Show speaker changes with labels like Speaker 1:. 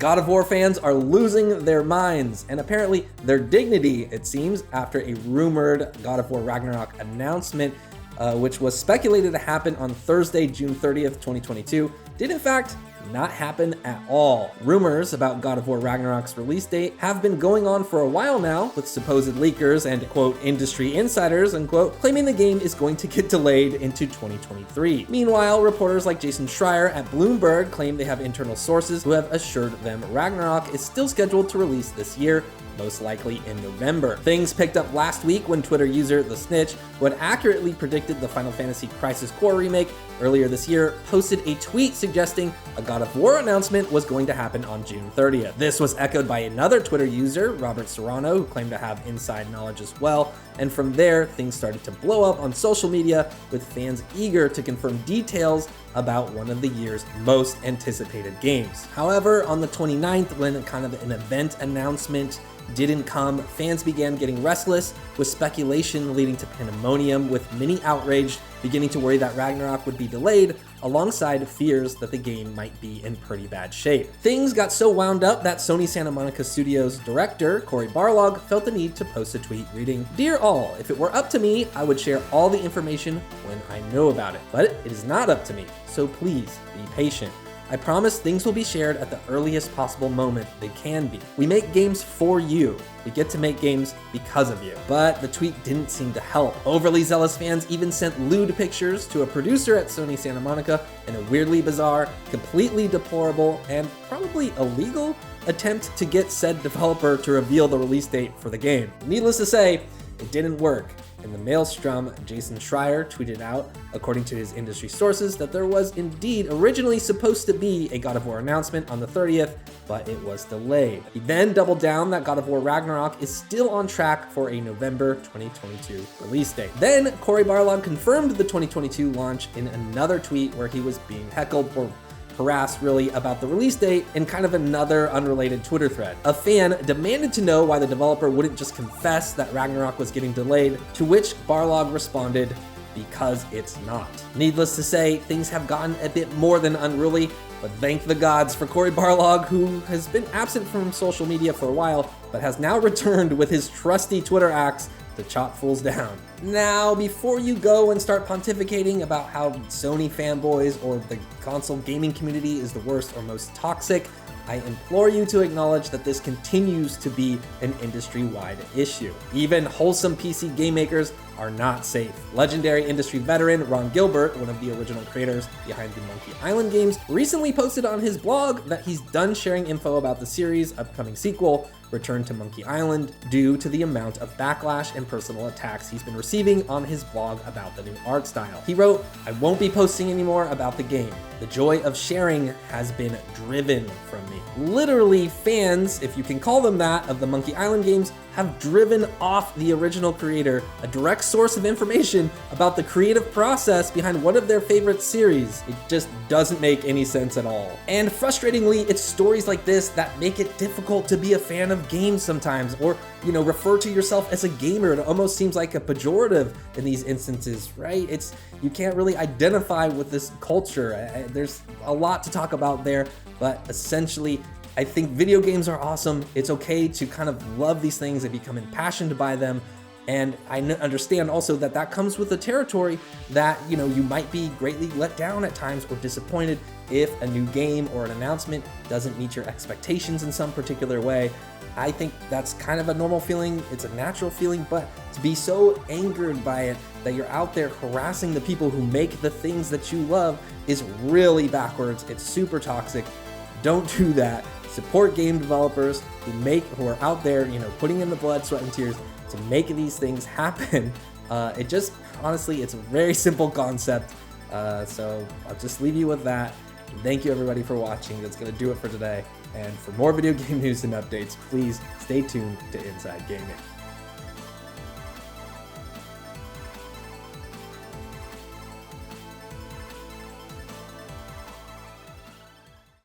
Speaker 1: God of War fans are losing their minds, and apparently their dignity, it seems, after a rumored God of War Ragnarok announcement, which was speculated to happen on Thursday, June 30th, 2022, did in fact not happen at all. Rumors about God of War Ragnarok's release date have been going on for a while now, with supposed leakers and, quote, industry insiders, unquote, claiming the game is going to get delayed into 2023. Meanwhile, reporters like Jason Schreier at Bloomberg claim they have internal sources who have assured them Ragnarok is still scheduled to release this year, most likely in November. Things picked up last week when Twitter user The Snitch, who had accurately predicted the Final Fantasy Crisis Core remake earlier this year, posted a tweet suggesting a God of War announcement was going to happen on June 30th. This was echoed by another Twitter user, Robert Serrano, who claimed to have inside knowledge as well, and from there, things started to blow up on social media, with fans eager to confirm details about one of the year's most anticipated games. However, on the 29th, when kind of an event announcement didn't come, fans began getting restless, with speculation leading to pandemonium, with many outraged, beginning to worry that Ragnarok would be delayed, alongside fears that the game might be in pretty bad shape. Things got so wound up that Sony Santa Monica Studios director, Cory Barlog, felt the need to post a tweet reading, "Dear all, if it were up to me, I would share all the information when I know about it. But it is not up to me, so please be patient. I promise things will be shared at the earliest possible moment they can be. We make games for you. We get to make games because of you." But the tweet didn't seem to help. Overly zealous fans even sent lewd pictures to a producer at Sony Santa Monica in a weirdly bizarre, completely deplorable, and probably illegal attempt to get said developer to reveal the release date for the game. Needless to say, it didn't work. In the maelstrom, Jason Schreier tweeted out, according to his industry sources, that there was indeed originally supposed to be a God of War announcement on the 30th, but it was delayed. He then doubled down that God of War Ragnarok is still on track for a November 2022 release date. Then Cory Barlog confirmed the 2022 launch in another tweet where he was being heckled or harassed really about the release date in kind of another unrelated Twitter thread. A fan demanded to know why the developer wouldn't just confess that Ragnarok was getting delayed, to which Barlog responded, "Because it's not." Needless to say, things have gotten a bit more than unruly, but thank the gods for Cory Barlog, who has been absent from social media for a while, but has now returned with his trusty Twitter axe to chop fools down. Now, before you go and start pontificating about how Sony fanboys or the console gaming community is the worst or most toxic, I implore you to acknowledge that this continues to be an industry-wide issue. Even wholesome PC game makers are not safe. Legendary industry veteran Ron Gilbert, one of the original creators behind the Monkey Island games, recently posted on his blog that he's done sharing info about the series' upcoming sequel, Return to Monkey Island, due to the amount of backlash and personal attacks he's been receiving on his blog about the new art style. He wrote, "I won't be posting anymore about the game. The joy of sharing has been driven from me." Literally, fans, if you can call them that, of the Monkey Island games have driven off the original creator, a direct source of information about the creative process behind one of their favorite series. It just doesn't make any sense at all. And frustratingly, it's stories like this that make it difficult to be a fan of games sometimes, or, refer to yourself as a gamer. It almost seems like a pejorative in these instances, right? You can't really identify with this culture. There's a lot to talk about there, but essentially, I think video games are awesome. It's okay to kind of love these things and become impassioned by them. And I understand also that comes with the territory that, you might be greatly let down at times or disappointed if a new game or an announcement doesn't meet your expectations in some particular way. I think that's kind of a normal feeling. It's a natural feeling, but to be so angered by it that you're out there harassing the people who make the things that you love is really backwards. It's super toxic. Don't do that. Support game developers who are out there, putting in the blood, sweat, and tears to make these things happen. Honestly, it's a very simple concept. So I'll just leave you with that. Thank you everybody for watching. That's gonna do it for today. And for more video game news and updates, please stay tuned to Inside Gaming.